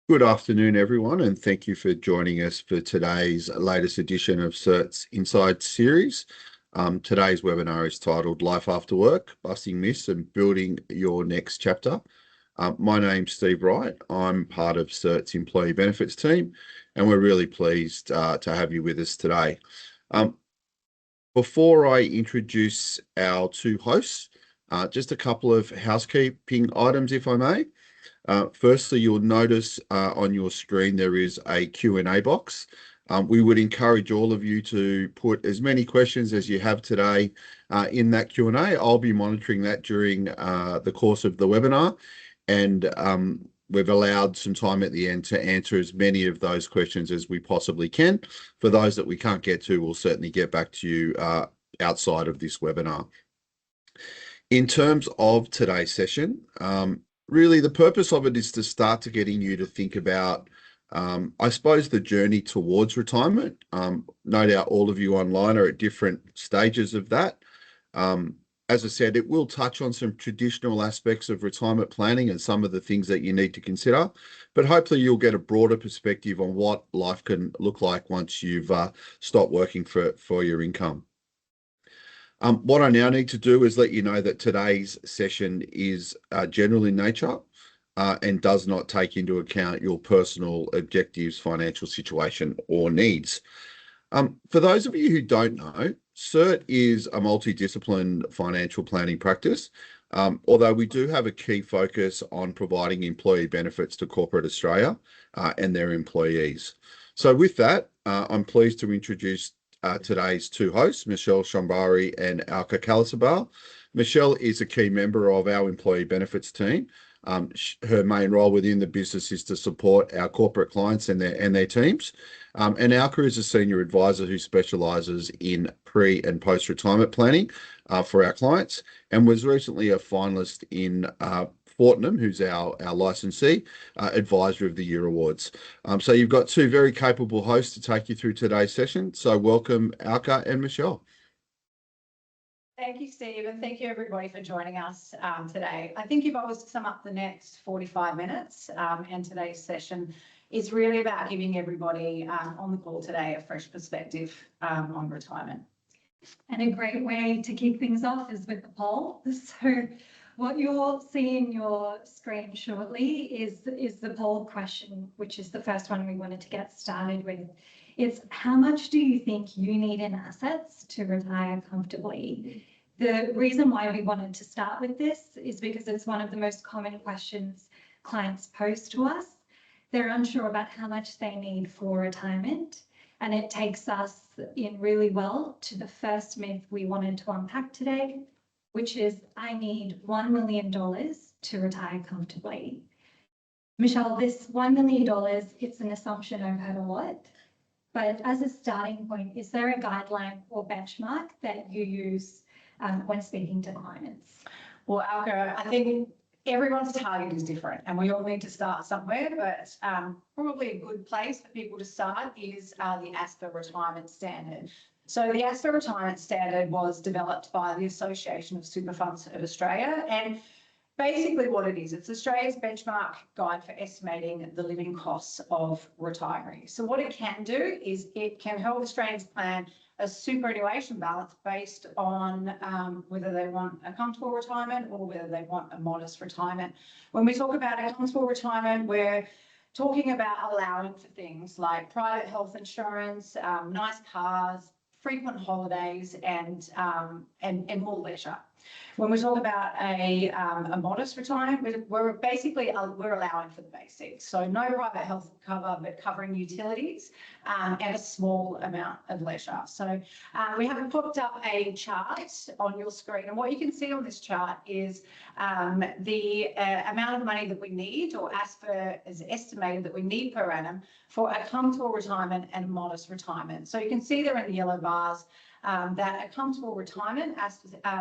Good afternoon, everyone, and thank you for joining us for today's latest edition of CERT's Inside series. Today's webinar is titled Life After Work, Busting Myths and Building Your Next Chapter. My name's Steve Wright. I'm part of CERT's employee benefits team, and we're really pleased to have you with us today. Before I introduce our two hosts, just a couple of housekeeping items, if I may. Firstly, you'll notice on your screen there is a Q&A box. We would encourage all of you to put as many questions as you have today in that Q&A. I'll be monitoring that during the course of the webinar, and we've allowed some time at the end to answer as many of those questions as we possibly can. For those that we can't get to, we'll certainly get back to you outside of this webinar. In terms of today's session, really, the purpose of it is to start to getting you to think about, I suppose, the journey towards retirement. No doubt all of you online are at different stages of that. As I said, it will touch on some traditional aspects of retirement planning and some of the things that you need to consider, but hopefully you'll get a broader perspective on what life can look like once you've stopped working for your income. What I now need to do is let you know that today's session is general in nature and does not take into account your personal objectives, financial situation, or needs. For those of you who don't know, CERT is a multidisciplined financial planning practice, although we do have a key focus on providing employee benefits to corporate Australia and their employees. So with that, I'm pleased to introduce today's two hosts, Michelle Schembri and Alka Kalasabail. Michelle is a key member of our employee benefits team. Her main role within the business is to support our corporate clients and their teams. And Alka is a senior advisor who specialises in pre and post-retirement planning for our clients, and was recently a finalist in Fortnum, who's our licensee, Advisor of the Year Awards. So you've got two very capable hosts to take you through today's session. So welcome, Alka and Michelle. Thank you, Steve, and thank you everybody for joining us today. I think if I was to sum up the next 45 minutes and today's session is really about giving everybody on the call today a fresh perspective on retirement. And a great way to kick things off is with the poll. So what you'll see in your screen shortly is the poll question, which is the first one we wanted to get started with. It's how much do you think you need in assets to retire comfortably? The reason why we wanted to start with this is because it's one of the most common questions clients pose to us. They're unsure about how much they need for retirement, and it takes us in really well to the first myth we wanted to unpack today, which is I need $1 million to retire comfortably. Michelle, this $1 million, it's an assumption I've heard a lot. But as a starting point, is there a guideline or benchmark that you use when speaking to clients? Well, Alka, I think everyone's target is different and we all need to start somewhere, but probably a good place for people to start is the ASPA Retirement Standard. So the ASPA Retirement Standard was developed by the Association of Super Funds of Australia, and basically what it is, it's Australia's benchmark guide for estimating the living costs of retirees. So what it can do is it can help Australians plan a superannuation balance based on whether they want a comfortable retirement or whether they want a modest retirement. When we talk about a comfortable retirement, we're talking about allowing for things like private health insurance, nice cars, frequent holidays, and more leisure. When we talk about a modest retirement, we're basically allowing for the basics. So no private health cover, but covering utilities and a small amount of leisure. So we have popped up a chart on your screen, and what you can see on this chart is the amount of money that we need, or ASPA is estimated that we need per annum for a comfortable retirement and a modest retirement. So you can see there in the yellow bars that a comfortable retirement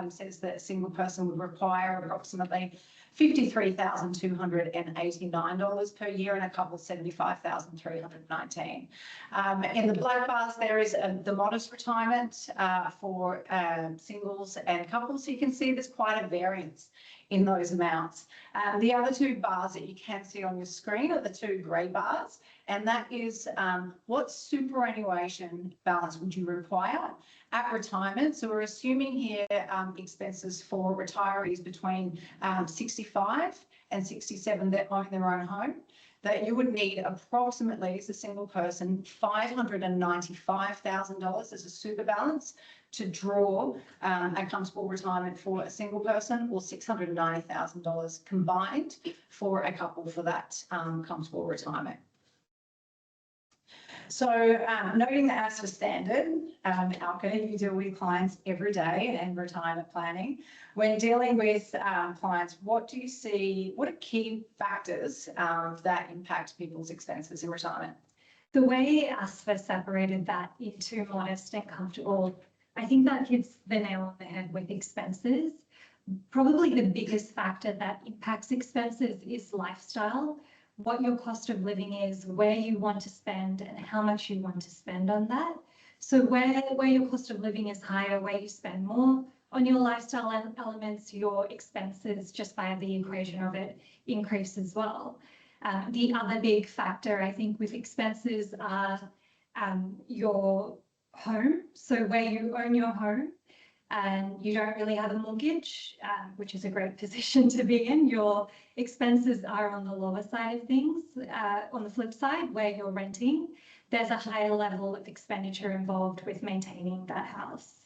says that a single person would require approximately $53,289 per year, and a couple $75,319. In the black bars, there is the modest retirement for singles and couples. So you can see there's quite a variance in those amounts. The other two bars that you can see on your screen are the two grey bars, and that is what superannuation balance would you require at retirement. So we're assuming here expenses for retirees between 65 and 67 that own their own home, that you would need approximately, as a single person, $595,000 as a super balance to draw a comfortable retirement for a single person, or $690,000 combined for a couple for that comfortable retirement. So noting the ASPA standard, Alka, you deal with clients every day and retirement planning. When dealing with clients, what do you see, what are key factors that impact people's expenses in retirement? The way ASPA separated that into modest and comfortable, I think that hits the nail on the head with expenses. Probably the biggest factor that impacts expenses is lifestyle, what your cost of living is, where you want to spend, and how much you want to spend on that. So where your cost of living is higher, where you spend more on your lifestyle elements, your expenses just by the equation of it increase as well. The other big factor, I think, with expenses are your home. So where you own your home and you don't really have a mortgage, which is a great position to be in, your expenses are on the lower side of things. On the flip side, where you're renting, there's a higher level of expenditure involved with maintaining that house.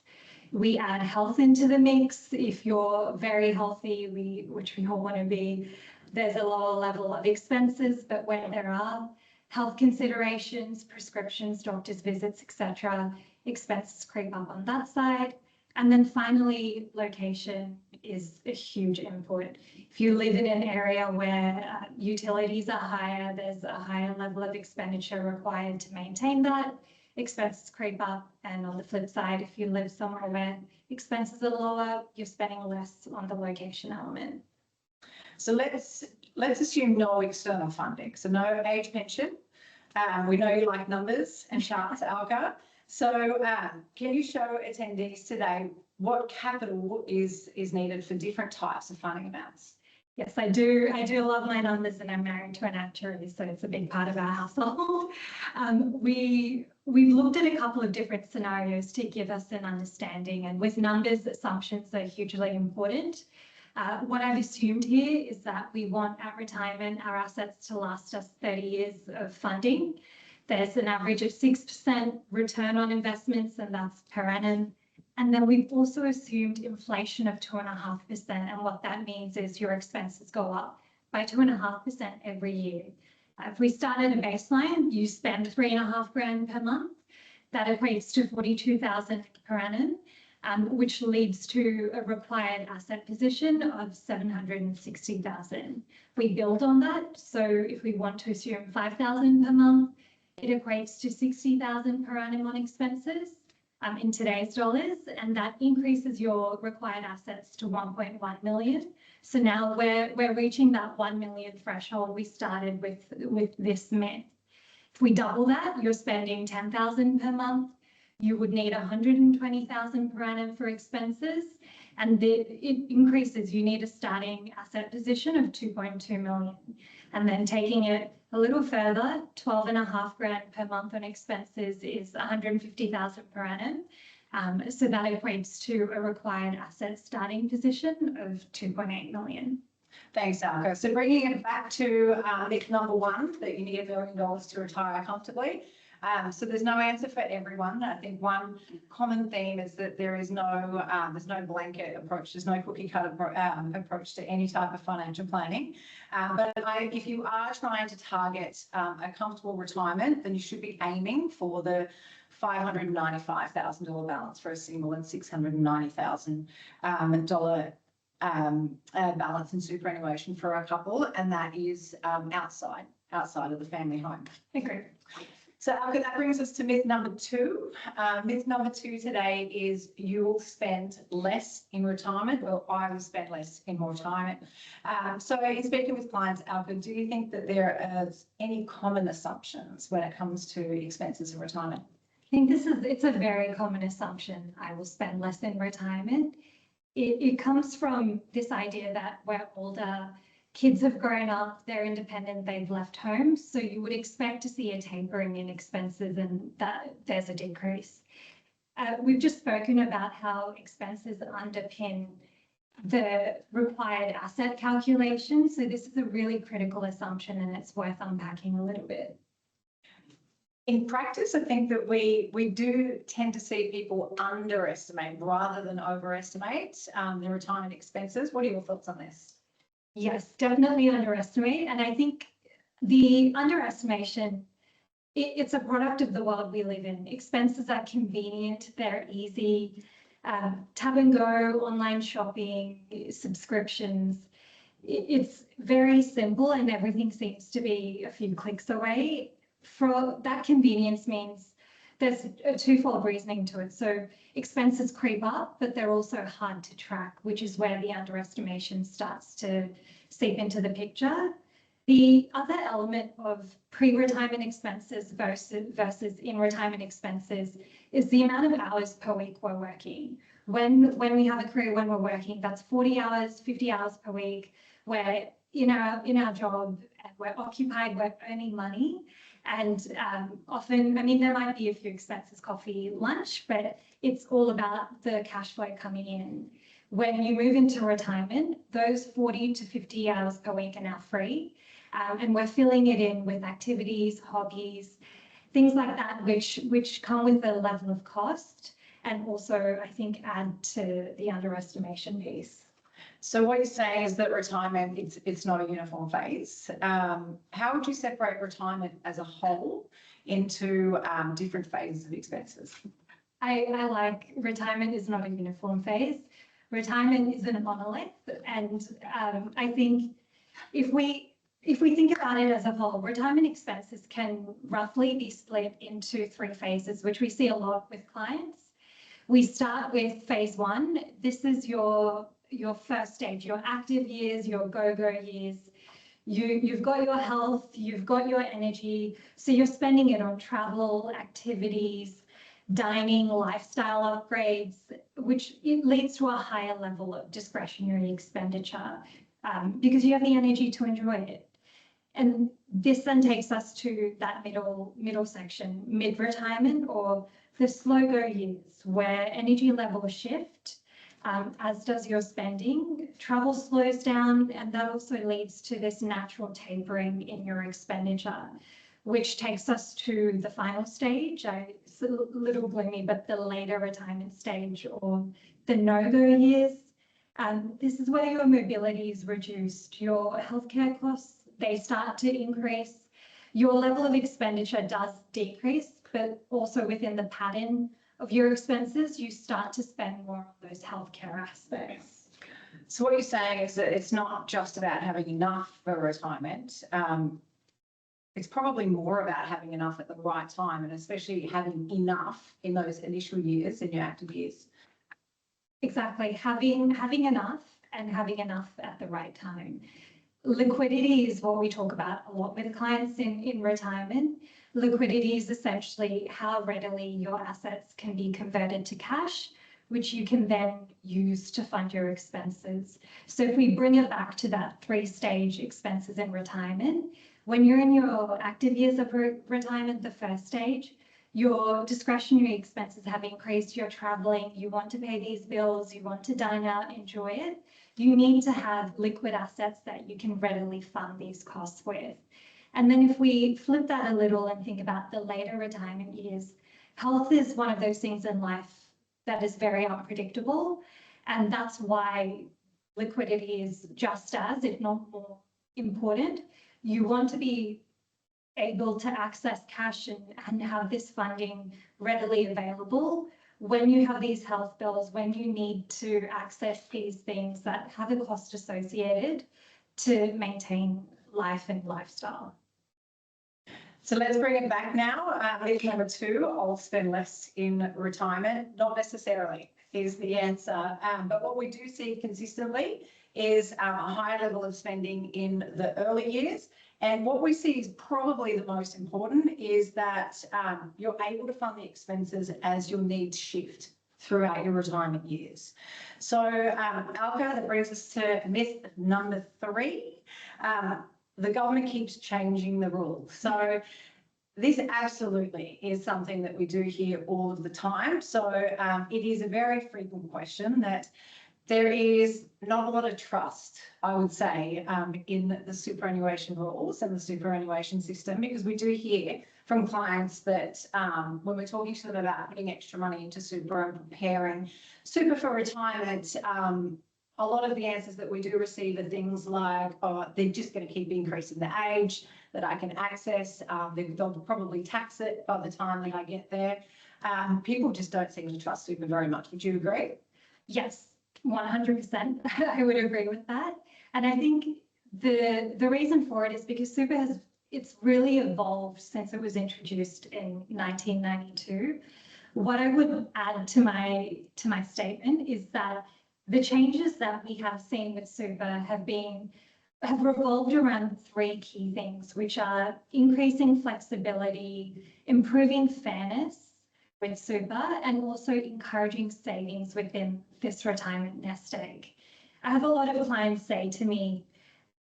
We add health into the mix. If you're very healthy, which we all want to be, there's a lower level of expenses, but when there are health considerations, prescriptions, doctor's visits, etc., expenses creep up on that side. And then finally, location is a huge input. If you live in an area where utilities are higher, there's a higher level of expenditure required to maintain that, expenses creep up. And on the flip side, if you live somewhere where expenses are lower, you're spending less on the location element. So let's assume no external funding, so no age pension. We know you like numbers and charts, Alka. So can you show attendees today what capital is needed for different types of funding amounts? Yes, I do. I do love my numbers, and I'm married to an actuary, so it's a big part of our household. We've looked at a couple of different scenarios to give us an understanding, and with numbers, assumptions are hugely important. What I've assumed here is that we want at retirement our assets to last us 30 years of funding. There's an average of 6% return on investments, and that's per annum. And then we've also assumed inflation of 2.5%. And what that means is your expenses go up by 2.5% every year. If we start at a baseline, you spend $3,500 per month. That equates to $42,000 per annum, which leads to a required asset position of $760,000. We build on that. So if we want to assume $5,000 per month, it equates to $60,000 per annum on expenses in today's dollars, and that increases your required assets to $1.1 million. So now we're reaching that 1 million threshold we started with this myth. If we double that, you're spending $10,000 per month. You would need $120,000 per annum for expenses, and it increases. You need a starting asset position of $2.2 million, and then taking it a little further, $12,500 per month on expenses is $150,000 per annum. So that equates to a required asset starting position of $2.8 million. Thanks, Alka. So bringing it back to myth number one, that you need $1 million to retire comfortably. So there's no answer for everyone. I think one common theme is that there's no blanket approach. There's no cookie cutter approach to any type of financial planning. But if you are trying to target a comfortable retirement, then you should be aiming for the $595,000 balance for a single and $690,000 balance in superannuation for a couple, and that is outside of the family home. Agree. So Alka, that brings us to myth number two. Myth number two today is you will spend less in retirement. Well, I will spend less in retirement. So in speaking with clients, Alka, do you think that there are any common assumptions when it comes to expenses in retirement? I think it's a very common assumption. I will spend less in retirement. it comes from this idea that we're older, kids have grown up, they're independent, they've left home. So you would expect to see a tapering in expenses and that there's a decrease. We've just spoken about how expenses underpin the required asset calculation. So this is a really critical assumption and it's worth unpacking a little bit. In practice, I think that we do tend to see people underestimate rather than overestimate their retirement expenses. What are your thoughts on this? Yes, definitely underestimate. And I think the underestimation, it's a product of the world we live in. Expenses are convenient, they're easy, tap and go, online shopping, subscriptions. It's very simple and everything seems to be a few clicks away. For that convenience means there's a twofold reasoning to it. So expenses creep up, but they're also hard to track, which is where the underestimation starts to seep into the picture. The other element of pre-retirement expenses versus in-retirement expenses is the amount of hours per week we're working. When we have a career, when we're working, that's 40 hours, 50 hours per week. We're in our job, and we're occupied, we're earning money. And often, I mean, there might be a few expenses, coffee, lunch, but it's all about the cash flow coming in. When you move into retirement, those 40 to 50 hours per week are now free. And we're filling it in with activities, hobbies, things like that, which come with a level of cost and also, I think, add to the underestimation piece. So what you're saying is that retirement, it's not a uniform phase. How would you separate retirement as a whole into different phases of expenses? I like retirement is not a uniform phase. Retirement isn't a monolith. And I think if we think about it as a whole, retirement expenses can roughly be split into 3 phases, which we see a lot with clients. We start with phase 1. This is your first stage, your active years, your go-go years. You've got your health, you've got your energy. So you're spending it on travel, activities, dining, lifestyle upgrades, which it leads to a higher level of discretionary expenditure because you have the energy to enjoy it. And this then takes us to that middle section, mid-retirement or the slow go years where energy levels shift, as does your spending. Travel slows down, and that also leads to this natural tapering in your expenditure, which takes us to the final stage. It's a little gloomy, but the later retirement stage or the no-go years. This is where your mobility is reduced, your healthcare costs, they start to increase. Your level of expenditure does decrease, but also within the pattern of your expenses, you start to spend more on those healthcare aspects. So what you're saying is that it's not just about having enough for retirement. It's probably more about having enough at the right time, and especially having enough in those initial years, in your active years. Exactly, having enough and having enough at the right time. Liquidity is what we talk about a lot with clients in retirement. Liquidity is essentially how readily your assets can be converted to cash, which you can then use to fund your expenses. So if we bring it back to that 3-stage expenses in retirement, when you're in your active years of retirement, the first stage, your discretionary expenses have increased, you're traveling, you want to pay these bills, you want to dine out, enjoy it. You need to have liquid assets that you can readily fund these costs with. And then if we flip that a little and think about the later retirement years, health is one of those things in life that is very unpredictable. And that's why liquidity is just as, if not more important. You want to be able to access cash and have this funding readily available when you have these health bills, when you need to access these things that have a cost associated to maintain life and lifestyle. So let's bring it back now. Myth number 2, I'll spend less in retirement. Not necessarily is the answer. But what we do see consistently is a higher level of spending in the early years. And what we see is probably the most important is that you're able to fund the expenses as your needs shift. throughout your retirement years. So Alka, that brings us to myth number 3. The government keeps changing the rules. So this absolutely is something that we do hear all of the time. So it is a very frequent question that there is not a lot of trust, I would say, in the superannuation rules and the superannuation system, because we do hear from clients that when we're talking to them about putting extra money into super and preparing super for retirement, a lot of the answers that we do receive are things like, oh, they're just going to keep increasing the age that I can access. They'll probably tax it by the time that I get there. People just don't seem to trust super very much. Would you agree? Yes, 100%. I would agree with that. And I think the reason for it is because super it's really evolved since it was introduced in 1992. What I would add to my statement is that the changes that we have seen with super have revolved around 3 key things, which are increasing flexibility, improving fairness with super, and also encouraging savings within this retirement nest egg. I have a lot of clients say to me,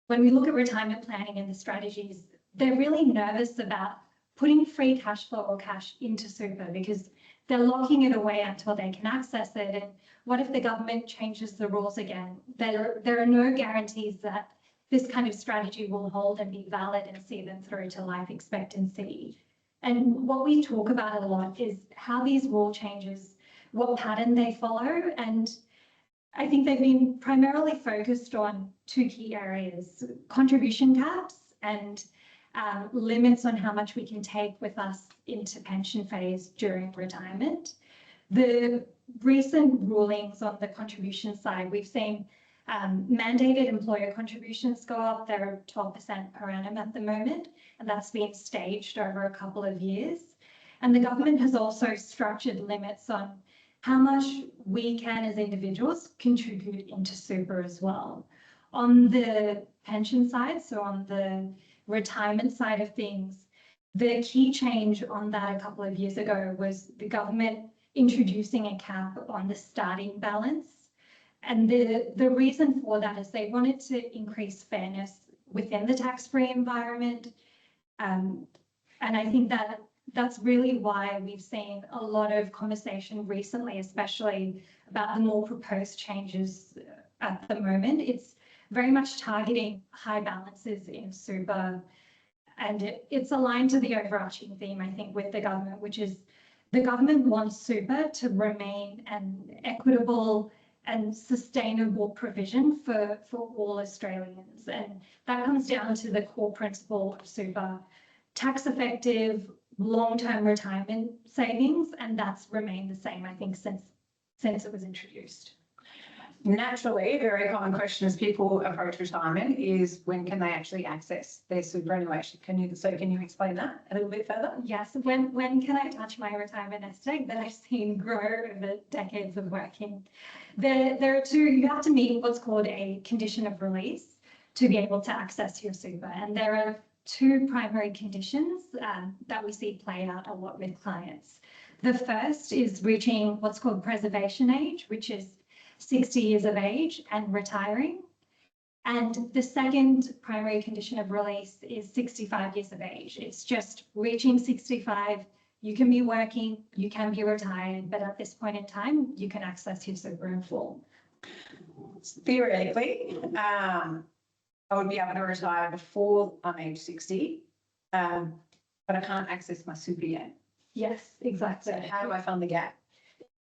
when we look at retirement planning and the strategies, they're really nervous about putting free cash flow or cash into super because they're locking it away until they can access it. And what if the government changes the rules again? There are no guarantees that this kind of strategy will hold and be valid and see them through to life expectancy. And what we talk about a lot is how these rule changes, what pattern they follow. And I think they've been primarily focused on 2 key areas: contribution caps and limits on how much we can take with us into pension phase during retirement. The recent rulings on the contribution side, we've seen mandated employer contributions go up. They're 12% per annum at the moment, and that's been staged over a couple of years. And the government has also structured limits on how much we can, as individuals, contribute into super as well. On the pension side, so on the retirement side of things, the key change on that a couple of years ago was the government introducing a cap on the starting balance. And the reason for that is they wanted to increase fairness within the tax-free environment. And I think that's really why we've seen a lot of conversation recently, especially about the more proposed changes at the moment. It's very much targeting high balances in super. And it's aligned to the overarching theme, I think, with the government, which is the government wants super to remain an equitable and sustainable provision for all Australians. And that comes down to the core principle of super: tax effective, long-term retirement savings, and that's remained the same, I think, since it was introduced. Naturally, a very common question as people approach retirement is, when can they actually access their superannuation? Can you explain that a little bit further? Yes, when can I touch my retirement nest egg that I've seen grow over decades of working? There are 2, you have to meet what's called a condition of release to be able to access your super. And there are 2 primary conditions that we see play out a lot with clients. The first is reaching what's called preservation age, which is 60 years of age and retiring. And the second primary condition of release is 65 years of age. It's just reaching 65, you can be working, you can be retired, but at this point in time, you can access your super in full. Theoretically, I would be able to retire before I'm age 60, but I can't access my super yet. Yes, exactly. So how do I fund the gap?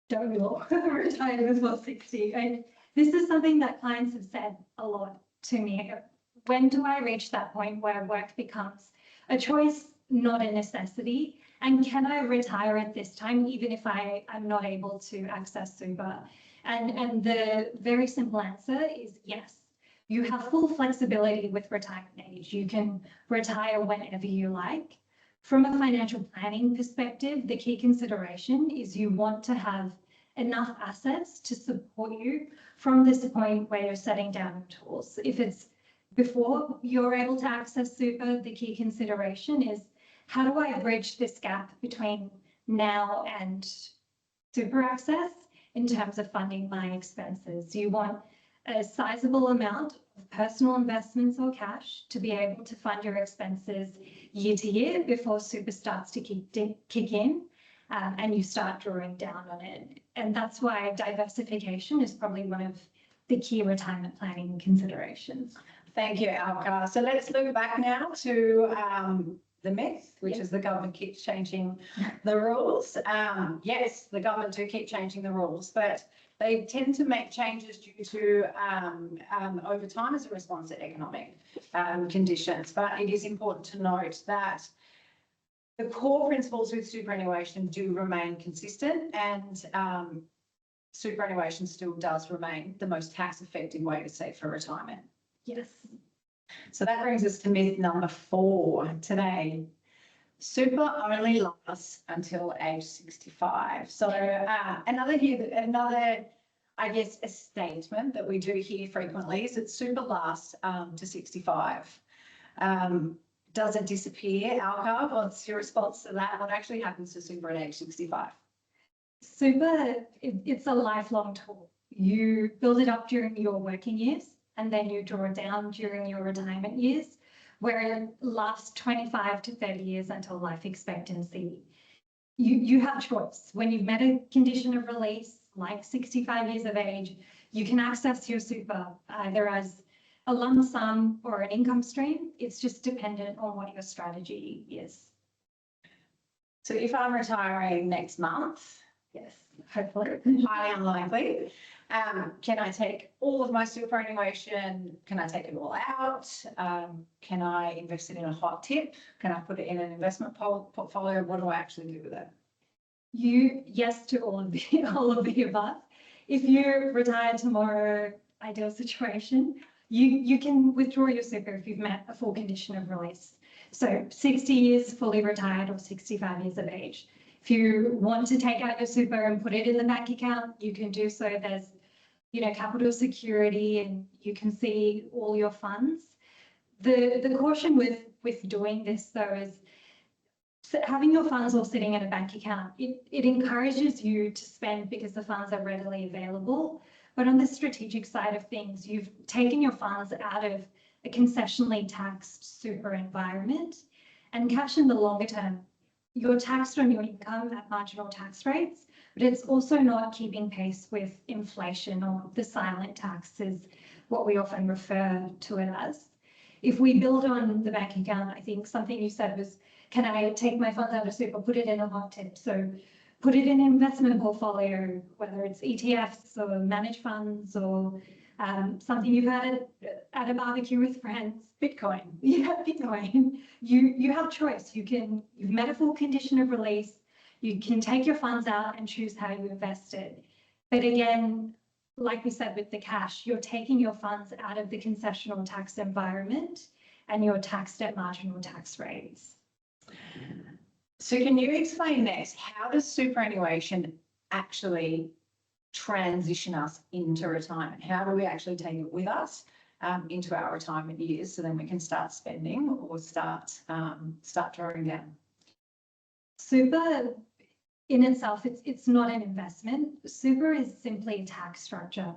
Don't all retire before 60. And this is something that clients have said a lot to me. When do I reach that point where work becomes a choice, not a necessity? And can I retire at this time, even if I'm not able to access super? And the very simple answer is yes. You have full flexibility with retirement age. You can retire whenever you like. From a financial planning perspective, the key consideration is you want to have enough assets to support you from this point where you're setting down your tools. If it's before you're able to access super, the key consideration is, how do I bridge this gap between now and super access? in terms of funding my expenses. You want a sizable amount of personal investments or cash to be able to fund your expenses year to year before super starts to kick in, and you start drawing down on it. And that's why diversification is probably one of the key retirement planning considerations. Thank you, Alka. So let's look back now to the myth, which Yep. is the government keeps changing the rules. Yes, the government do keep changing the rules, but they tend to make changes due to over time as a response to economic conditions. But it is important to note that the core principles with superannuation do remain consistent, and superannuation still does remain the most tax effective way to save for retirement. Yes. So that brings us to myth number 4 today. Super only lasts until age 65. So another, I guess, a statement that we do hear frequently is that super lasts to 65. Does it disappear, Alka? What's your response to that? What actually happens to super at age 65? Super, it's a lifelong tool. You build it up during your working years, and then you draw it down during your retirement years, where it lasts 25 to 30 years until life expectancy. You have choice. When you've met a condition of release, like 65 years of age, you can access your super either as a lump sum or an income stream. It's just dependent on what your strategy is. So if I'm retiring next month, Yes, hopefully. highly unlikely, can I take all of my superannuation? Can I take it all out? Can I invest it in a hot tip? Can I put it in an investment portfolio? What do I actually do with it? Yes to all of the above. If you retire tomorrow, ideal situation, you can withdraw your super if you've met a full condition of release. So 60 years fully retired or 65 years of age. If you want to take out your super and put it in the bank account, you can do so. There's, capital security, and you can see all your funds. The caution with doing this though is having your funds all sitting in a bank account. It encourages you to spend because the funds are readily available. But on the strategic side of things, you've taken your funds out of a concessionally taxed super environment, and cash in the longer term, you're taxed on your income at marginal tax rates, but it's also not keeping pace with inflation, or the silent tax is what we often refer to it as. If we build on the bank account, I think something you said was, can I take my funds out of super, put it in a hot tip? So put it in an investment portfolio, whether it's ETFs or managed funds or something you've had at a barbecue with friends. Bitcoin. Yeah, Bitcoin. You have choice. You've met a full condition of release. You can take your funds out and choose how you invest it. But again, like we said with the cash, you're taking your funds out of the concessional tax environment and you're taxed at marginal tax rates. So can you explain next, how does superannuation actually transition us into retirement? How do we actually take it with us into our retirement years, so then we can start spending or start drawing down? Super in itself, it's not an investment. Super is simply a tax structure.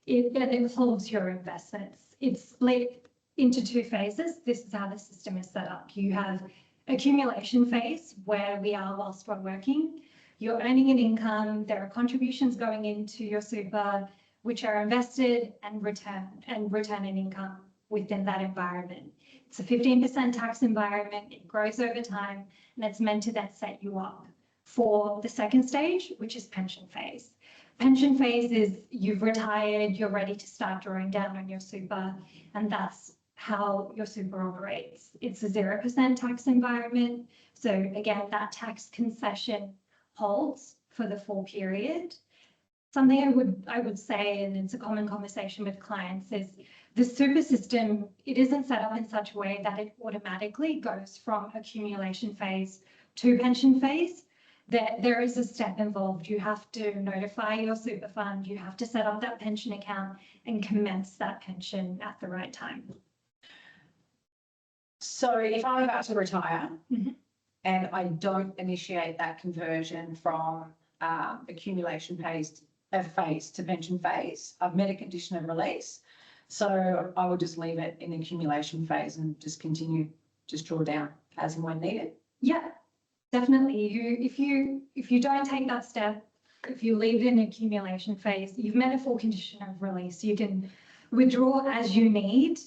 It holds your investments. It's split into 2 phases. This is how the system is set up. You have accumulation phase, where we are whilst we're working. You're earning an income. There are contributions going into your super, which are invested and return an income within that environment. It's a 15% tax environment. It grows over time, and it's meant to then set you up for the second stage, which is pension phase. Pension phase is you've retired, you're ready to start drawing down on your super, and that's how your super operates. It's a 0% tax environment. So again, that tax concession holds for the full period. Something I would say, and it's a common conversation with clients, is the super system, it isn't set up in such a way that it automatically goes from accumulation phase to pension phase. There is a step involved. You have to notify your super fund, you have to set up that pension account and commence that pension at the right time. So if I'm about to retire Mm-hmm. and I don't initiate that conversion from accumulation phase a phase to pension phase. I've met a condition of release. So I will just leave it in the accumulation phase and just continue, just draw down as and when needed. Yeah, definitely. If you don't take that step, if you leave it in accumulation phase, you've met a full condition of release. You can withdraw as you need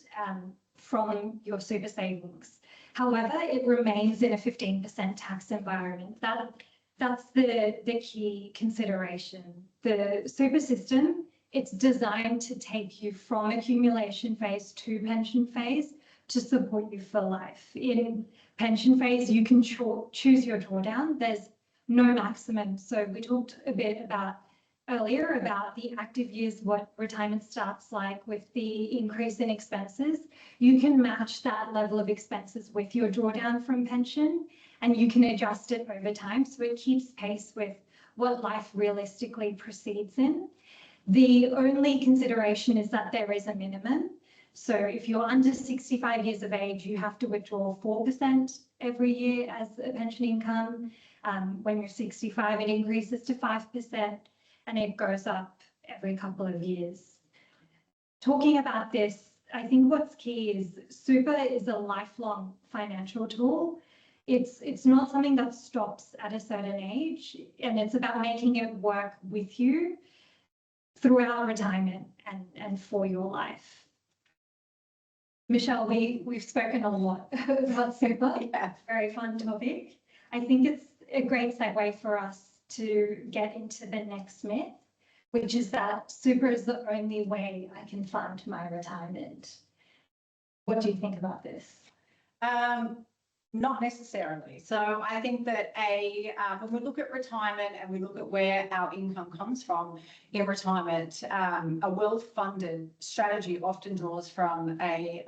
from your super savings. However, it remains in a 15% tax environment. That's the key consideration. The super system, it's designed to take you from accumulation phase to pension phase to support you for life. In pension phase, you can choose your drawdown. There's no maximum. So we talked a bit earlier about the active years, what retirement starts like with the increase in expenses. You can match that level of expenses with your drawdown from pension, and you can adjust it over time so it keeps pace with what life realistically proceeds in. The only consideration is that there is a minimum. So if you're under 65 years of age, you have to withdraw 4% every year as a pension income. When you're 65, it increases to 5%, and it goes up every couple of years. Talking about this, I think what's key is super is a lifelong financial tool. It's not something that stops at a certain age, and it's about making it work with you throughout retirement and for your life. Michelle, we've spoken a lot about super. Yeah. Very fun topic. I think it's a great segue for us to get into the next myth, which is that super is the only way I can fund my retirement. What do you think about this? Not necessarily. So I think that when we look at retirement and we look at where our income comes from in retirement, a well-funded strategy often draws from a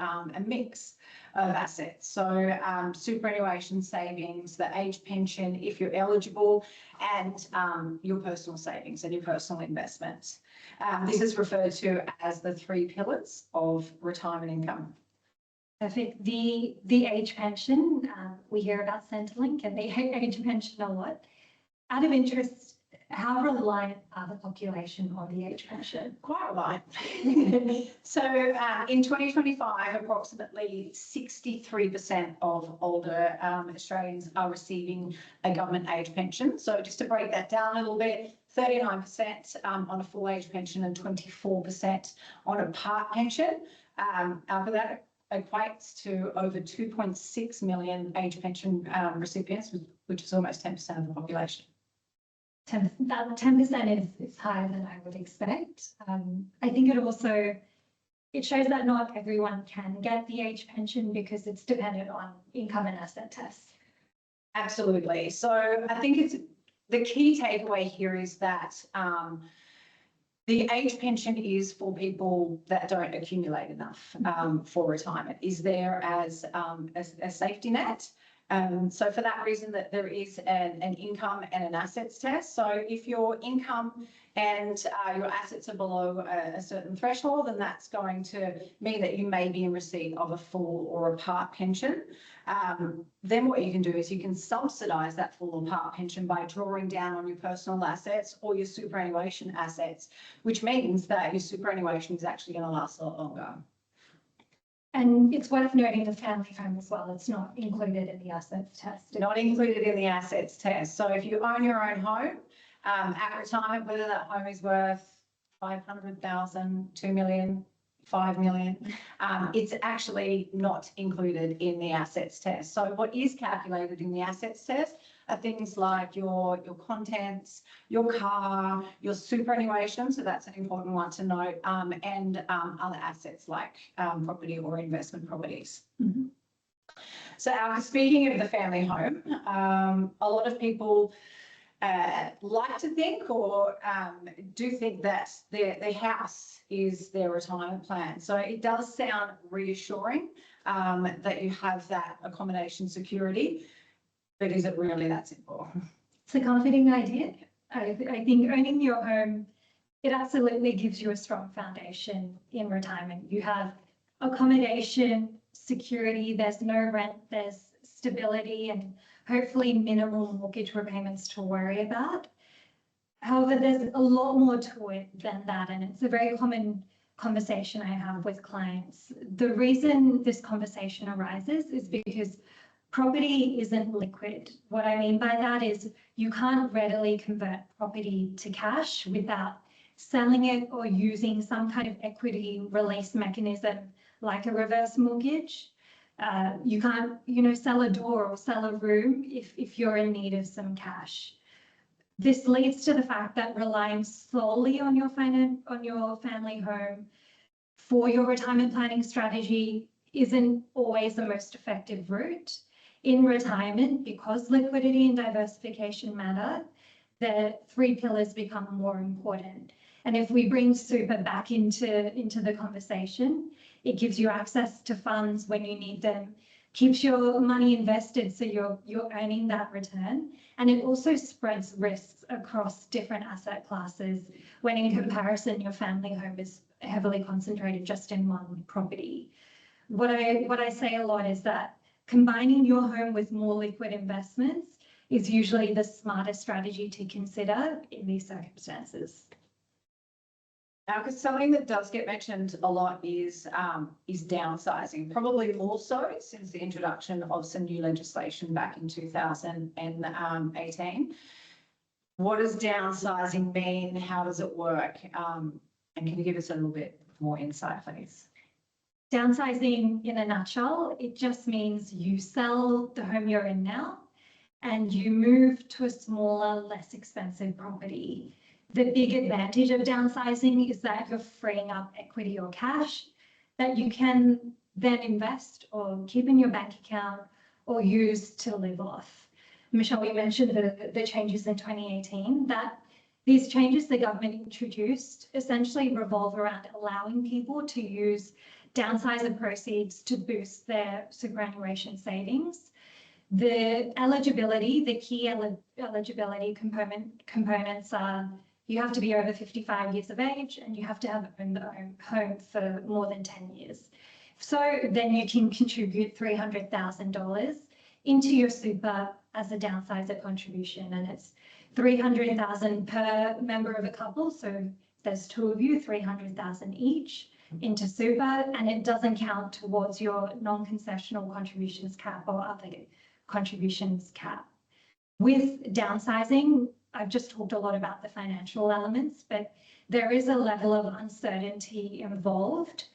mix of assets. So superannuation savings, the age pension, if you're eligible, and your personal savings and your personal investments. This is referred to as the 3 pillars of retirement income. Perfect. The age pension, we hear about Centrelink and the age pension a lot. Out of interest, how reliant are the population on the age pension? Quite reliant. So in 2025, approximately 63% of older Australians are receiving a government age pension. So just to break that down a little bit, 39% on a full age pension and 24% on a part pension. For that equates to over 2.6 million age pension recipients, which is almost 10% of the population. That 10% is higher than I would expect. I think it shows that not everyone can get the age pension because it's dependent on income and asset tests. Absolutely. So I think the key takeaway here is that the age pension is for people that don't accumulate enough for retirement, is there as a safety net. So for that reason that there is an income and an assets test. So if your income and your assets are below a certain threshold, then that's going to mean that you may be in receipt of a full or a part pension. Then what you can do is you can subsidise that full or part pension by drawing down on your personal assets or your superannuation assets, which means that your superannuation is actually going to last a lot longer. And it's worth noting the family home as well. It's not included in the assets test. Not included in the assets test. So if you own your own home at retirement, whether that home is worth 500,000, 2 million, 5 million, it's actually not included in the assets test. So what is calculated in the assets test are things like your contents, your car, your superannuation, so that's an important one to note, and other assets like property or investment properties. Mm-hmm. So Alka, speaking of the family home, a lot of people like to think or do think that their house is their retirement plan. So it does sound reassuring that you have that accommodation security, but is it really that simple? It's a comforting idea. I think owning your home, it absolutely gives you a strong foundation in retirement. You have accommodation, security, there's no rent, there's stability, and hopefully minimal mortgage repayments to worry about. However, there's a lot more to it than that, and it's a very common conversation I have with clients. The reason this conversation arises is because property isn't liquid. What I mean by that is you can't readily convert property to cash without selling it or using some kind of equity release mechanism like a reverse mortgage. You can't, sell a door or sell a room if you're in need of some cash. This leads to the fact that relying solely on your family home for your retirement planning strategy isn't always the most effective route. In retirement, because liquidity and diversification matter, the three pillars become more important. And if we bring super back into the conversation, it gives you access to funds when you need them, keeps your money invested so you're earning that return, and it also spreads risks across different asset classes when in comparison your family home is heavily concentrated just in one property. What I say a lot is that combining your home with more liquid investments is usually the smartest strategy to consider in these circumstances. Now, because something that does get mentioned a lot is downsizing, probably more so since the introduction of some new legislation back in 2018. What does downsizing mean? How does it work? And can you give us a little bit more insight, please? Downsizing, in a nutshell, it just means you sell the home you're in now and you move to a smaller, less expensive property. The big advantage of downsizing is that you're freeing up equity or cash that you can then invest or keep in your bank account or use to live off. Michelle, you mentioned the changes in 2018. These changes the government introduced essentially revolve around allowing people to use downsizer proceeds to boost their superannuation savings. The key eligibility components are you have to be over 55 years of age and you have to have owned the home for more than 10 years. So then you can contribute $300,000 into your super as a downsizer contribution, and it's $300,000 per member of a couple. So if there's two of you, $300,000 each into super, and it doesn't count towards your non-concessional contributions cap or other contributions cap. With downsizing, I've just talked a lot about the financial elements, but there is a level of uncertainty involved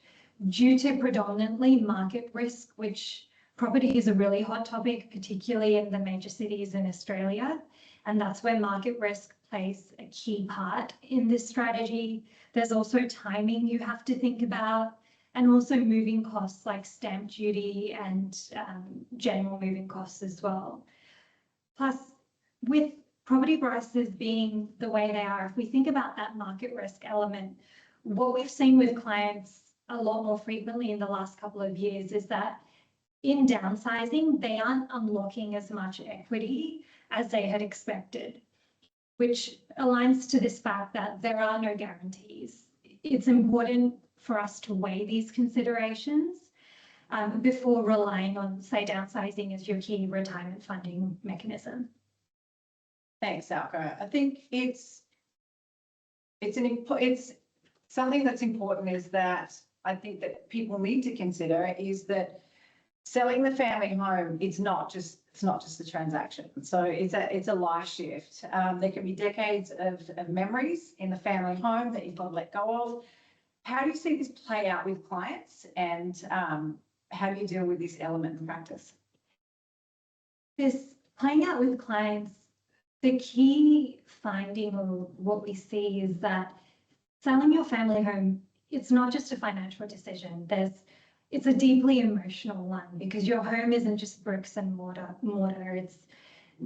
due to predominantly market risk, which property is a really hot topic, particularly in the major cities in Australia. And that's where market risk plays a key part in this strategy. There's also timing you have to think about, and also moving costs like stamp duty and general moving costs as well. Plus, with property prices being the way they are, if we think about that market risk element, what we've seen with clients a lot more frequently in the last couple of years is that in downsizing, they aren't unlocking as much equity as they had expected, which aligns to this fact that there are no guarantees. It's important for us to weigh these considerations before relying on, say, downsizing as your key retirement funding mechanism. Thanks, Alka. I think it's something that's important is that I think that people need to consider is that selling the family home, it's not just a transaction. So it's a life shift. There can be decades of memories in the family home that you've got to let go of. How do you see this play out with clients, and how do you deal with this element in practice? This playing out with clients, the key finding or what we see is that selling your family home, it's not just a financial decision. It's a deeply emotional one, because your home isn't just bricks and mortar. It's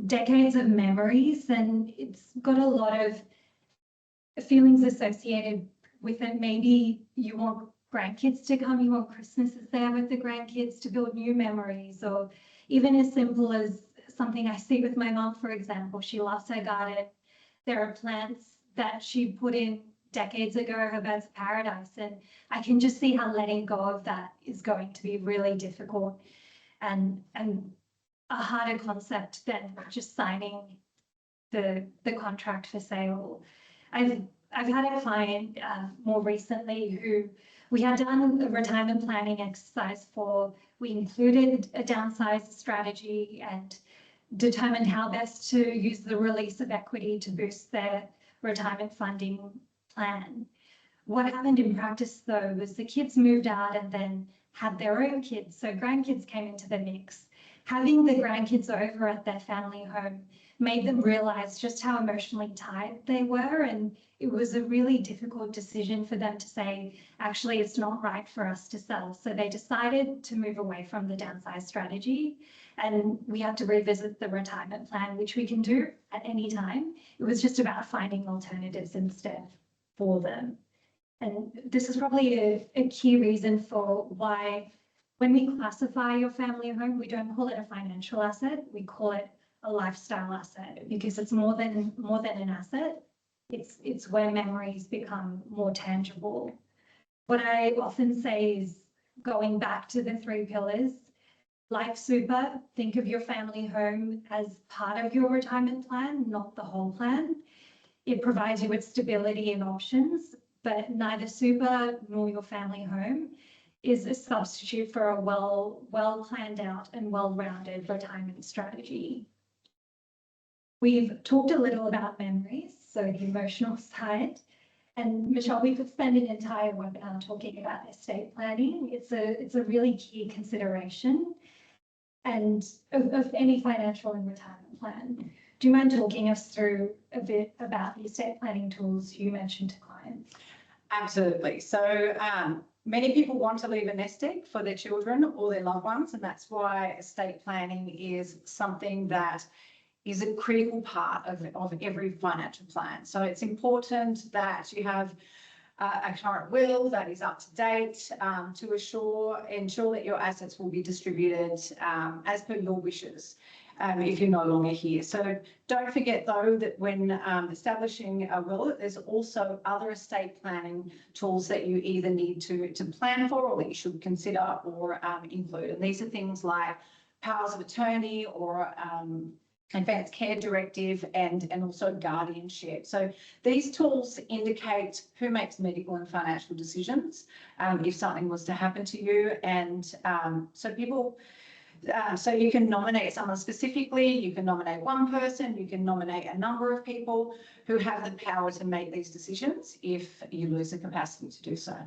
decades of memories, and it's got a lot of feelings associated with it. Maybe you want grandkids to come, you want Christmases there with the grandkids to build new memories, or even as simple as something I see with my mom, for example. She loves her garden. There are plants that she put in decades ago, her birds of paradise, and I can just see how letting go of that is going to be really difficult and a harder concept than just signing the contract for sale. I've had a client more recently who we had done a retirement planning exercise for. We included a downsize strategy and determined how best to use the release of equity to boost their retirement funding plan. What happened in practice though was the kids moved out and then had their own kids. So grandkids came into the mix. Having the grandkids over at their family home made them realize just how emotionally tied they were. And it was a really difficult decision for them to say, actually, it's not right for us to sell. So they decided to move away from the downsize strategy. And we had to revisit the retirement plan, which we can do at any time. It was just about finding alternatives instead for them. And this is probably a key reason for why when we classify your family home, we don't call it a financial asset, we call it a lifestyle asset, because it's more than an asset. It's where memories become more tangible. What I often say is, going back to the 3 pillars, like super, think of your family home as part of your retirement plan, not the whole plan. It provides you with stability and options, but neither super nor your family home is a substitute for a well planned out and well-rounded retirement strategy. We've talked a little about memories, so the emotional side. And Michelle, we could spend an entire webinar talking about estate planning. It's a really key consideration and of any financial and retirement plan. Do you mind talking us through a bit about the estate planning tools you mentioned to clients? Absolutely. So many people want to leave a nest egg for their children or their loved ones, and that's why estate planning is something that is a critical part of every financial plan. So it's important that you have a current will that is up to date to ensure that your assets will be distributed as per your wishes if you're no longer here. So don't forget though that when establishing a will, there's also other estate planning tools that you either need to plan for or that you should consider or include. And these are things like powers of attorney or advanced care directive and also guardianship. So these tools indicate who makes medical and financial decisions if something was to happen to you. And so you can nominate someone specifically, you can nominate one person, you can nominate a number of people who have the power to make these decisions if you lose the capacity to do so.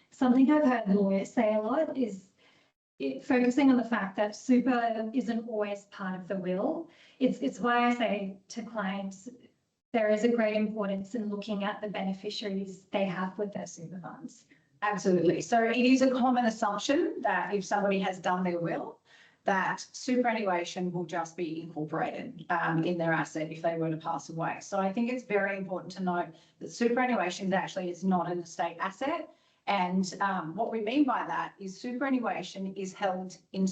Something I've heard lawyers say a lot is focusing on the fact that super isn't always part of the will. It's why I say to clients, there is a great importance in looking at the beneficiaries they have with their super funds. Absolutely. So it is a common assumption that if somebody has done their will, that superannuation will just be incorporated in their asset if they were to pass away. So I think it's very important to note that superannuation actually is not an estate asset. And what we mean by that is superannuation is held in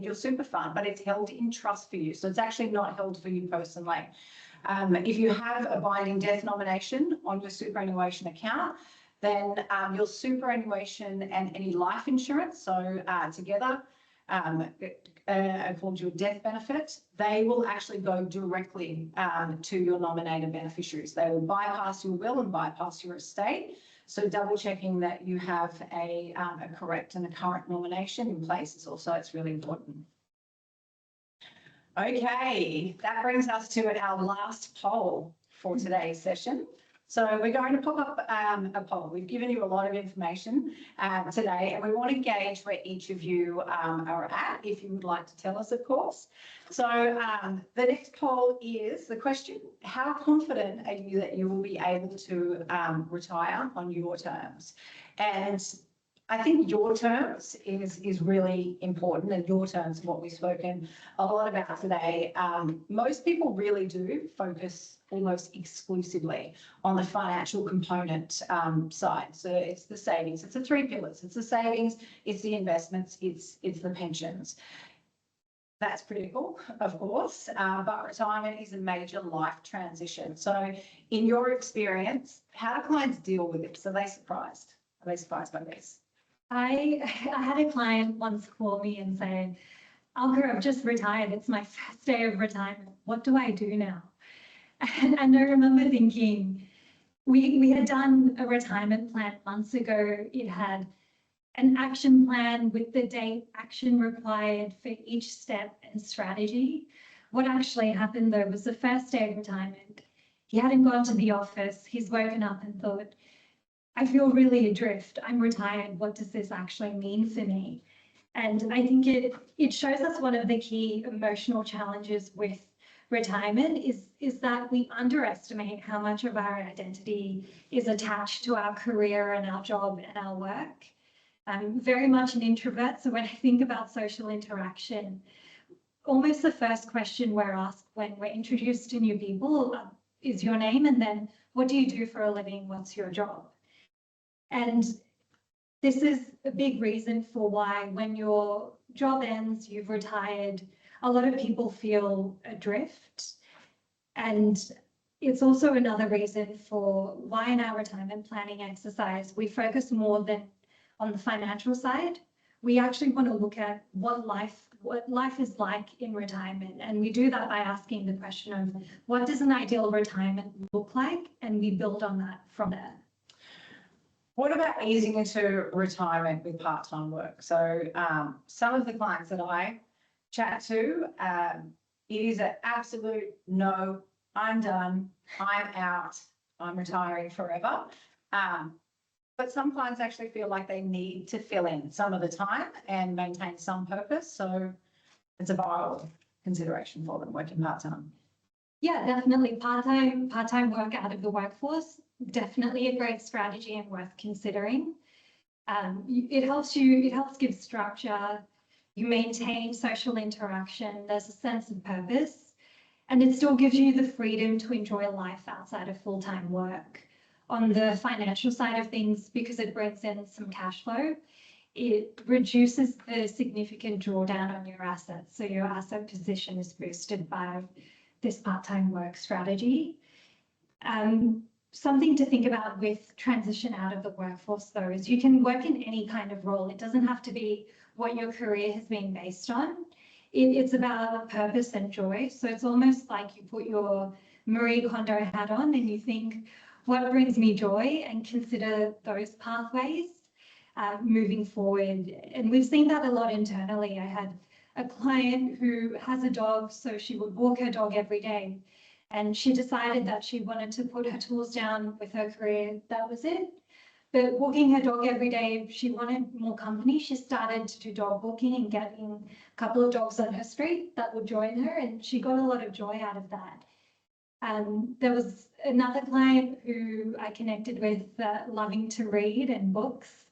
your super fund, but it's held in trust for you. So it's actually not held for you personally. If you have a binding death nomination on your superannuation account, then your superannuation and any life insurance, so together, called your death benefit, they will actually go directly to your nominated beneficiaries. They will bypass your will and bypass your estate. So double checking that you have a correct and a current nomination in place is also, it's really important. Okay, that brings us to our last poll for today's session. So we're going to pop up a poll. We've given you a lot of information today, and we want to gauge where each of you are at, if you would like to tell us, of course. So the next poll is the question: how confident are you that you will be able to retire on your terms? And I think your terms is really important, and your terms are what we've spoken a lot about today. Most people really do focus almost exclusively on the financial component side. So it's the savings, it's the 3 pillars, it's the savings, it's the investments, it's the pensions. That's critical, of course, but retirement is a major life transition. So in your experience, how do clients deal with it? Are they surprised? Are they surprised by this? I had a client once call me and say, Alka, I've just retired. It's my first day of retirement. What do I do now? And I remember thinking, we had done a retirement plan months ago. It had an action plan with the date, action required for each step and strategy. What actually happened though was the first day of retirement, he hadn't gone to the office. He's woken up and thought, I feel really adrift. I'm retired. What does this actually mean for me? And I think it shows us one of the key emotional challenges with retirement is that we underestimate how much of our identity is attached to our career and our job and our work. I'm very much an introvert, so when I think about social interaction, almost the first question we're asked when we're introduced to new people is your name, and then what do you do for a living? What's your job? And this is a big reason for why when your job ends, you've retired, a lot of people feel adrift. And it's also another reason for why in our retirement planning exercise, we focus more than on the financial side. We actually want to look at what life is like in retirement. And we do that by asking the question of what does an ideal retirement look like? And we build on that from there. What about easing into retirement with part-time work? So some of the clients that I chat to, it is an absolute no, I'm done, I'm out, I'm retiring forever. But some clients actually feel like they need to fill in some of the time and maintain some purpose. So it's a viable consideration for them working part-time. Yeah, definitely part-time work out of the workforce. Definitely a great strategy and worth considering. It helps give structure. You maintain social interaction. There's a sense of purpose, and it still gives you the freedom to enjoy life outside of full-time work. On the financial side of things, because it brings in some cash flow, it reduces the significant drawdown on your assets. So your asset position is boosted by this part-time work strategy. Something to think about with transition out of the workforce though is you can work in any kind of role. It doesn't have to be what your career has been based on. It's about purpose and joy. So it's almost like you put your Marie Kondo hat on and you think, what brings me joy, and consider those pathways moving forward. And we've seen that a lot internally. I had a client who has a dog, so she would walk her dog every day. And she decided that she wanted to put her tools down with her career. That was it. But walking her dog every day, she wanted more company. She started to do dog walking and getting a couple of dogs on her street that would join her. And she got a lot of joy out of that. There was another client who I connected with loving to read and books.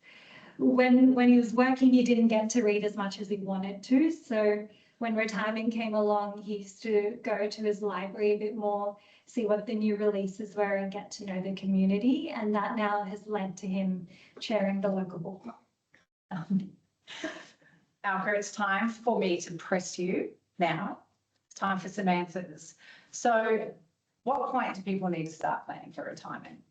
When he was working, he didn't get to read as much as he wanted to. So when retirement came along, he used to go to his library a bit more, see what the new releases were and get to know the community. And that now has led to him chairing the local book club. Alka, it's time for me to press you now. It's time for some answers. So what point do people need to start planning for retirement?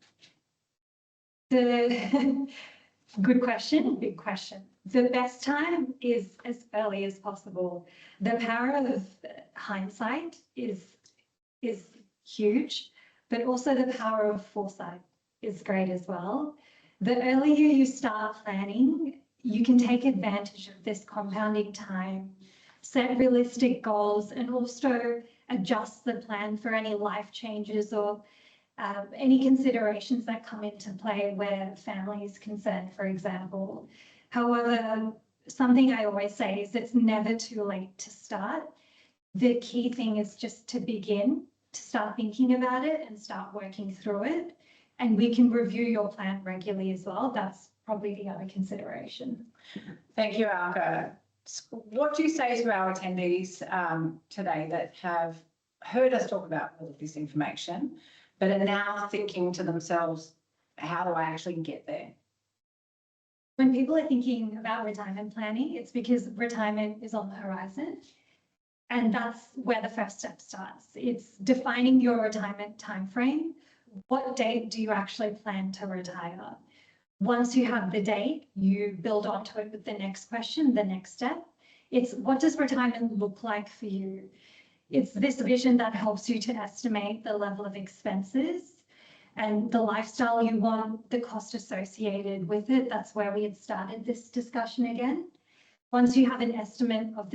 Good question, big question. The best time is as early as possible. The power of hindsight is huge, but also the power of foresight is great as well. The earlier you start planning, you can take advantage of this compounding time, set realistic goals, and also adjust the plan for any life changes or any considerations that come into play where family is concerned, for example. However, something I always say is it's never too late to start. The key thing is just to begin, to start thinking about it and start working through it. And we can review your plan regularly as well. That's probably the other consideration. Thank you, Alka. What do you say to our attendees today that have heard us talk about all of this information, but are now thinking to themselves, how do I actually get there? When people are thinking about retirement planning, it's because retirement is on the horizon. And that's where the first step starts. It's defining your retirement timeframe. What date do you actually plan to retire? Once you have the date, you build onto it with the next question, the next step. It's what does retirement look like for you? It's this vision that helps you to estimate the level of expenses and the lifestyle you want, the cost associated with it. That's where we had started this discussion again. Once you have an estimate of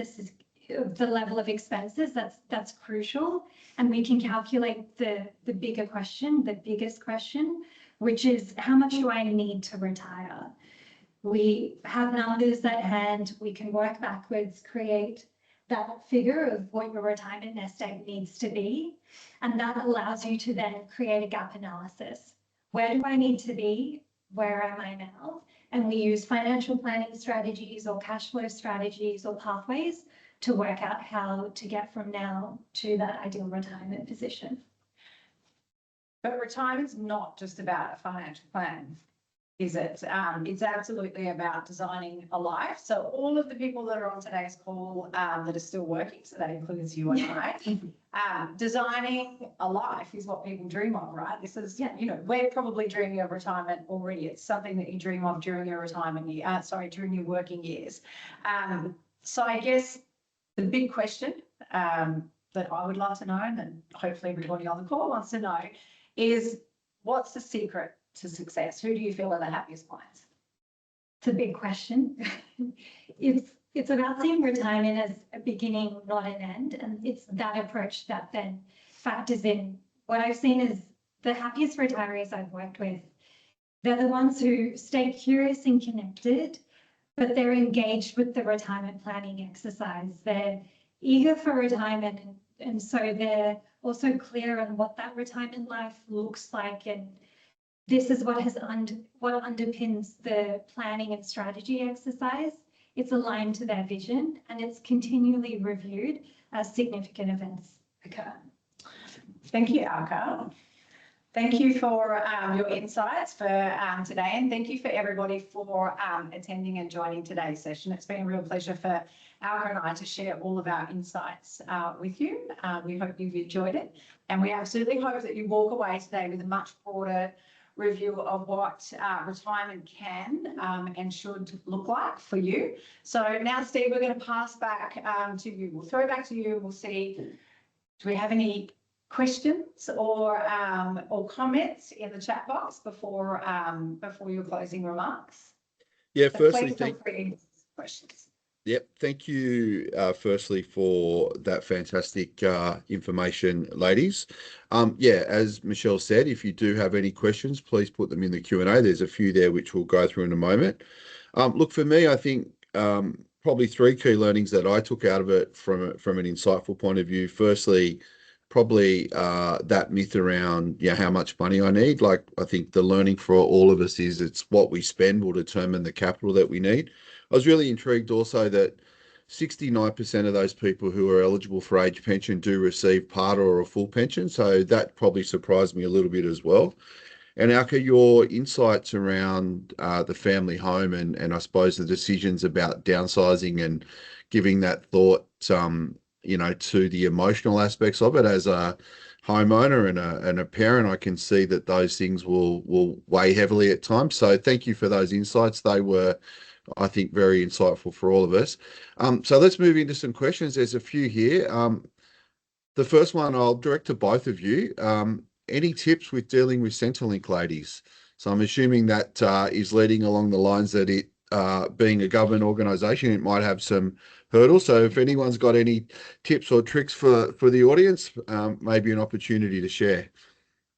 of the level of expenses, that's crucial. And we can calculate the bigger question, the biggest question, which is how much do I need to retire? We have numbers at hand, we can work backwards, create that figure of what your retirement nest egg needs to be. And that allows you to then create a gap analysis. Where do I need to be? Where am I now? And we use financial planning strategies or cash flow strategies or pathways to work out how to get from now to that ideal retirement position. But retirement's not just about a financial plan, is it? It's absolutely about designing a life. So all of the people that are on today's call that are still working, so that includes you and I, designing a life is what people dream of, right? This is, you know, we're probably dreaming of retirement already. It's something that you dream of during your retirement year, during your working years. So I guess the big question that I would love to know, and then hopefully everybody on the call wants to know, is what's the secret to success? Who do you feel are the happiest clients? It's a big question. It's about seeing retirement as a beginning, not an end. And it's that approach that then factors in. What I've seen is the happiest retirees I've worked with, they're the ones who stay curious and connected, but they're engaged with the retirement planning exercise. They're eager for retirement, and so they're also clear on what that retirement life looks like, and this is what underpins the planning and strategy exercise. It's aligned to their vision, and it's continually reviewed as significant events occur. Thank you, Alka. Thank you for your insights for today, and thank you for everybody for attending and joining today's session. It's been a real pleasure for Alka and I to share all of our insights with you. We hope you've enjoyed it, and we absolutely hope that you walk away today with a much broader review of what retirement can and should look like for you. So now, Steve, we're going to pass back to you. We'll throw back to you. We'll see, do we have any questions or comments in the chat box before your closing remarks? Yeah, So firstly, questions. Yep, thank you firstly for that fantastic information, ladies. Yeah, as Michelle said, if you do have any questions, please put them in the Q&A. There's a few there which we'll go through in a moment. Look, for me, I think probably three key learnings that I took out of it from an insightful point of view. Firstly, probably that myth around how much money I need. Like, I think the learning for all of us is it's what we spend will determine the capital that we need. I was really intrigued also that 69% of those people who are eligible for age pension do receive part or a full pension. So that probably surprised me a little bit as well. And Alka, your insights around the family home and I suppose the decisions about downsizing and giving that thought, to the emotional aspects of it as a homeowner and a parent, I can see that those things will weigh heavily at times. So thank you for those insights. They were, I think, very insightful for all of us. So let's move into some questions. There's a few here. The first one I'll direct to both of you. Any tips with dealing with Centrelink, ladies? So I'm assuming that is leading along the lines that it, being a government organisation, it might have some hurdles. So if anyone's got any tips or tricks for the audience, maybe an opportunity to share.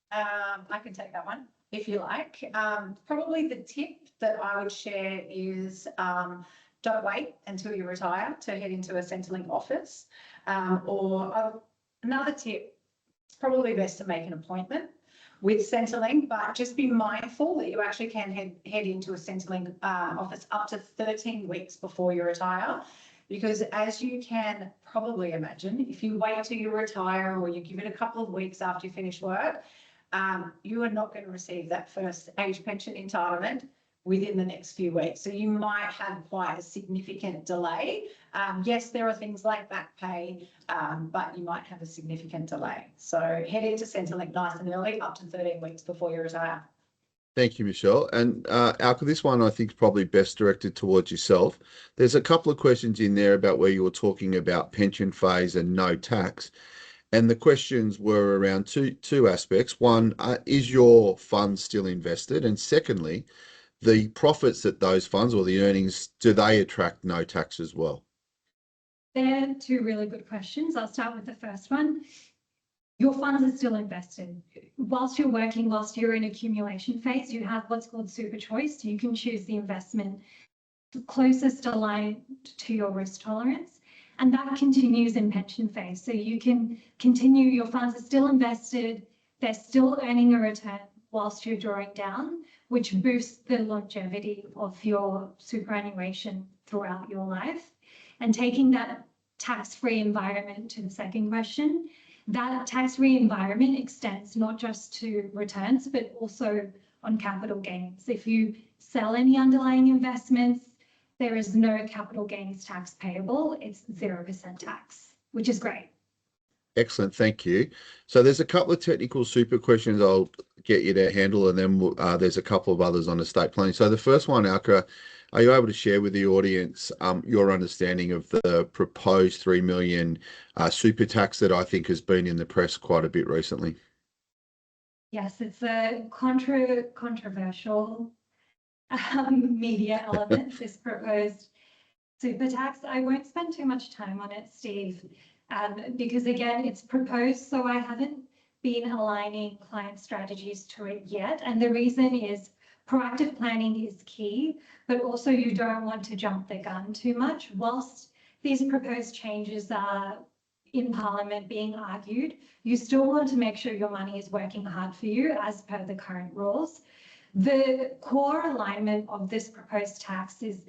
I can take that one if you like. Probably the tip that I would share is don't wait until you retire to head into a Centrelink office. Or another tip, it's probably best to make an appointment with Centrelink, but just be mindful that you actually can head into a Centrelink office up to 13 weeks before you retire. Because as you can probably imagine, if you wait till you retire or you give it a couple of weeks after you finish work, you are not going to receive that first age pension entitlement within the next few weeks. So you might have quite a significant delay. Yes, there are things like back pay, but you might have a significant delay. So head into Centrelink nice and early, up to 13 weeks before you retire. Thank you, Michelle. And Alka, this one I think is probably best directed towards yourself. There's a couple of questions in there about where you were talking about pension phase and no tax. And the questions were around two aspects. One, is your fund still invested? And secondly, the profits that those funds or the earnings, do they attract no tax as well? They're two really good questions. I'll start with the first one. Your funds are still invested. Whilst you're working, whilst you're in accumulation phase, you have what's called super choice. You can choose the investment closest aligned to your risk tolerance. And that continues in pension phase. So you can continue, your funds are still invested, they're still earning a return whilst you're drawing down, which boosts the longevity of your superannuation throughout your life. And taking that tax-free environment to the second question, that tax-free environment extends not just to returns, but also on capital gains. If you sell any underlying investments, there is no capital gains tax payable. It's 0% tax, which is great. Excellent, thank you. So there's a couple of technical super questions I'll get you to handle, and then there's a couple of others on estate planning. So the first one, Alka, are you able to share with the audience your understanding of the proposed 3 million super tax that I think has been in the press quite a bit recently? Yes, it's a controversial media element, this proposed super tax. I won't spend too much time on it, Steve, because again, it's proposed, so I haven't been aligning client strategies to it yet. And the reason is proactive planning is key, but also you don't want to jump the gun too much. Whilst these proposed changes are in Parliament being argued, you still want to make sure your money is working hard for you as per the current rules. The core alignment of this proposed tax is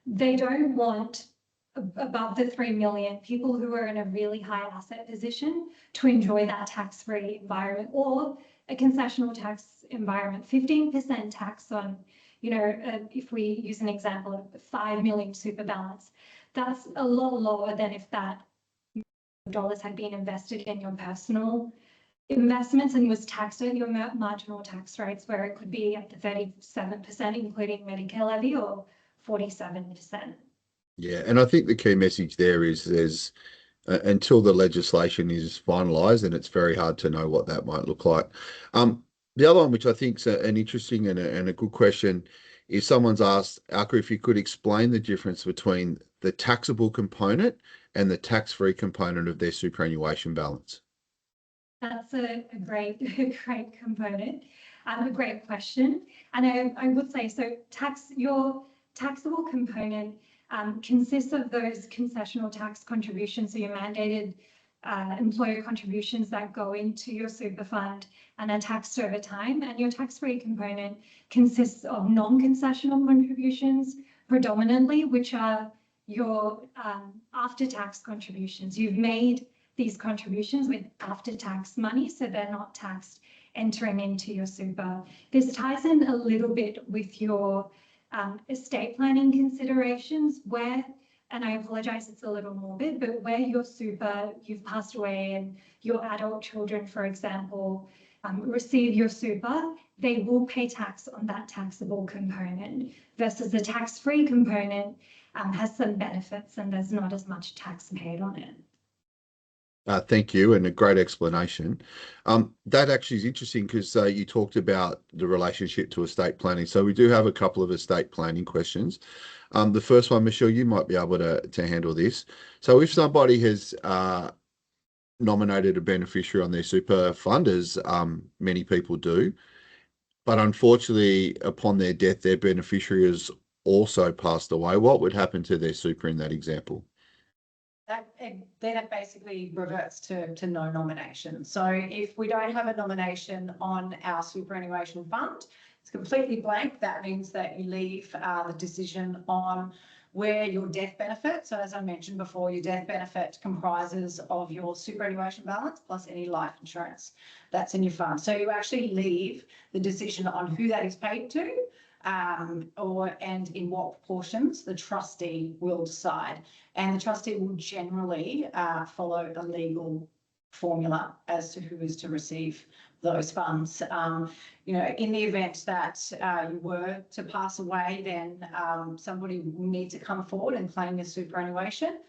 they don't want above the 3 million people who are in a really high asset position to enjoy that tax-free environment or a concessional tax environment. 15% tax on, if we use an example of 5 million super balance, that's a lot lower than if that dollars had been invested in your personal investments and was taxed at your marginal tax rates, where it could be up to 37%, including Medicare levy, or 47%. Yeah, and I think the key message there is there's until the legislation is finalised, and it's very hard to know what that might look like. The other one, which I think is an interesting and a good question, is someone's asked, Alka, if you could explain the difference between the taxable component and the tax-free component of their superannuation balance. That's a great component, a great question. And I would say, so your taxable component consists of those concessional tax contributions, so your mandated employer contributions that go into your super fund and are taxed over time. And your tax-free component consists of non-concessional contributions predominantly, which are your after-tax contributions. You've made these contributions with after-tax money, so they're not taxed entering into your super. This ties in a little bit with your estate planning considerations where, and I apologize, it's a little morbid, but where your super, you've passed away and your adult children, for example, receive your super, they will pay tax on that taxable component versus the tax-free component has some benefits and there's not as much tax paid on it. Thank you, and a great explanation. That actually is interesting because you talked about the relationship to estate planning. So we do have a couple of estate planning questions. The first one, Michelle, you might be able to handle this. So if somebody has nominated a beneficiary on their super fund, as many people do, but unfortunately upon their death, their beneficiary has also passed away, what would happen to their super in that example? Then it basically reverts to no nomination. So if we don't have a nomination on our superannuation fund, it's completely blank. That means that you leave the decision on where your death benefit. So as I mentioned before, your death benefit comprises of your superannuation balance plus any life insurance that's in your fund. So you actually leave the decision on who that is paid to, and in what proportions the trustee will decide. And the trustee will generally follow a legal formula as to who is to receive those funds. You know, in the event that you were to pass away, then somebody will need to come forward and claim your superannuation.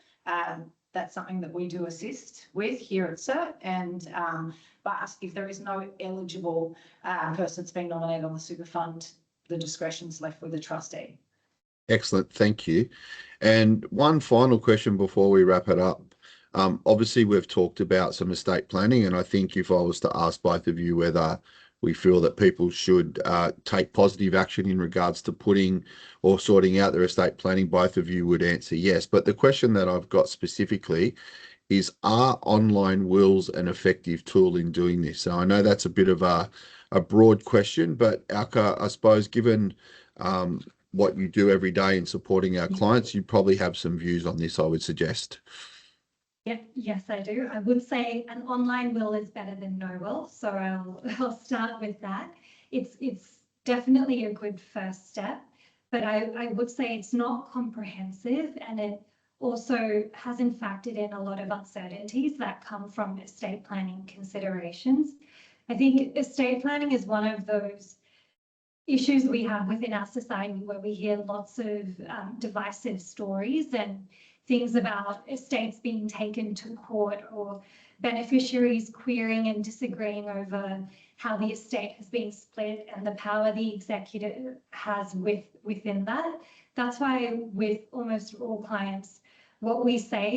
That's something that we do assist with here at Certe. And but if there is no eligible person that's been nominated on the super fund, the discretion's left with the trustee. Excellent, thank you. And one final question before we wrap it up. Obviously, we've talked about some estate planning, and I think if I was to ask both of you whether we feel that people should take positive action in regards to putting or sorting out their estate planning, both of you would answer yes. But the question that I've got specifically is, are online wills an effective tool in doing this? So I know that's a bit of a broad question, but Alka, I suppose, given what you do every day in supporting our clients, you probably have some views on this, I would suggest. Yeah, yes, I do. I would say an online will is better than no will. So I'll start with that. It's definitely a good first step, but I would say it's not comprehensive, and it also hasn't factored in a lot of uncertainties that come from estate planning considerations. I think estate planning is one of those issues we have within our society where we hear lots of divisive stories and things about estates being taken to court or beneficiaries querying and disagreeing over how the estate has been split and the power the executor has within that. That's why with almost all clients, what we say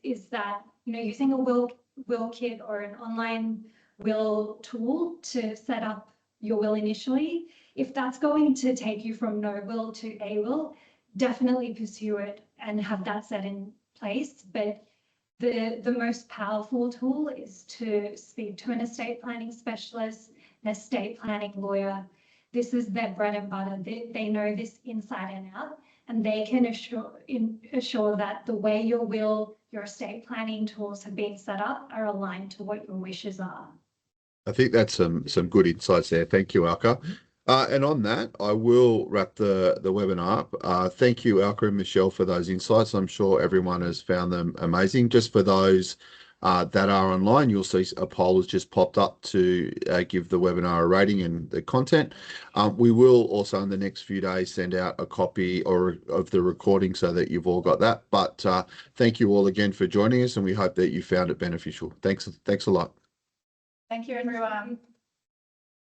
is that, you know, using a will kit or an online will tool to set up your will initially, if that's going to take you from no will to a will, definitely pursue it and have that set in place. But the most powerful tool is to speak to an estate planning specialist, an estate planning lawyer. This is their bread and butter. They know this inside and out, and they can assure that the way your will, your estate planning tools have been set up are aligned to what your wishes are. I think that's some good insights there. Thank you, Alka. And on that, I will wrap the webinar up. Thank you, Alka and Michelle, for those insights. I'm sure everyone has found them amazing. Just for those that are online, you'll see a poll has just popped up to give the webinar a rating and the content. We will also in the next few days send out a copy of the recording so that you've all got that. But thank you all again for joining us, and we hope that you found it beneficial. Thanks a lot. Thank you, everyone.